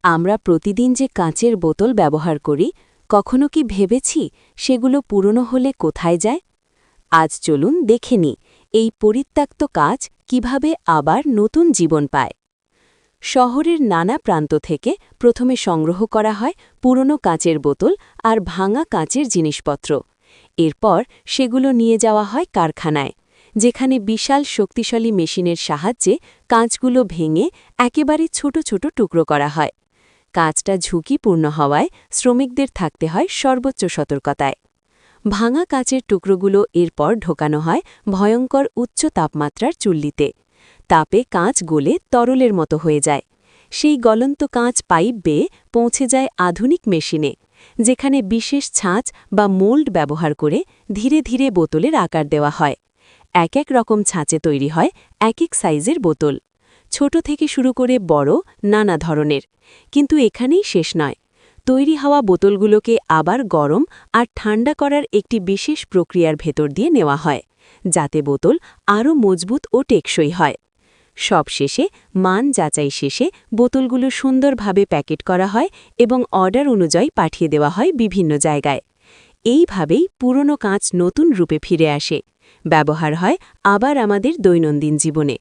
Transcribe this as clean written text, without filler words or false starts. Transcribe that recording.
আমরা প্রতিদিন যে কাঁচের বোতল ব্যবহার করি, কখনো কি ভেবেছি সেগুলো পুরনো হলে কোথায় যায়? আজ চলুন দেখে নিই এই পরিত্যক্ত কাঁচ কিভাবে আবার নতুন জীবন পায়। শহরের নানা প্রান্ত থেকে প্রথমে সংগ্রহ করা হয় পুরনো কাঁচের বোতল আর ভাঙা কাঁচের জিনিসপত্র। এরপর সেগুলো নিয়ে যাওয়া হয় কারখানায়, যেখানে বিশাল শক্তিশালী মেশিনের সাহায্যে কাঁচগুলো ভেঙে একেবারে ছোট ছোট টুকরো করা হয়। কাজটা ঝুঁকিপূর্ণ হওয়ায় শ্রমিকদের থাকতে হয় সর্বোচ্চ সতর্কতায়। ভাঙা কাচের টুকরোগুলো এরপর ঢোকানো হয় ভয়ঙ্কর উচ্চ তাপমাত্রার চুল্লিতে। তাপে কাঁচ গলে তরলের মতো হয়ে যায়। সেই গলন্ত কাঁচ পাইপ বেয়ে পৌঁছে যায় আধুনিক মেশিনে, যেখানে বিশেষ ছাঁচ বা মোল্ড ব্যবহার করে ধীরে ধীরে বোতলের আকার দেওয়া হয়। এক এক রকম ছাঁচে তৈরি হয় এক এক সাইজের বোতল, ছোট থেকে শুরু করে বড়, নানা ধরনের। কিন্তু এখানেই শেষ নয়। তৈরি হওয়া বোতলগুলোকে আবার গরম আর ঠান্ডা করার একটি বিশেষ প্রক্রিয়ার ভেতর দিয়ে নেওয়া হয়, যাতে বোতল আরও মজবুত ও টেকসই হয়। সবশেষে মান যাচাই শেষে বোতলগুলো সুন্দরভাবে প্যাকেট করা হয় এবং অর্ডার অনুযায়ী পাঠিয়ে দেওয়া হয় বিভিন্ন জায়গায়। এইভাবেই পুরনো কাঁচ নতুন রূপে ফিরে আসে, ব্যবহার হয় আবার আমাদের দৈনন্দিন জীবনে।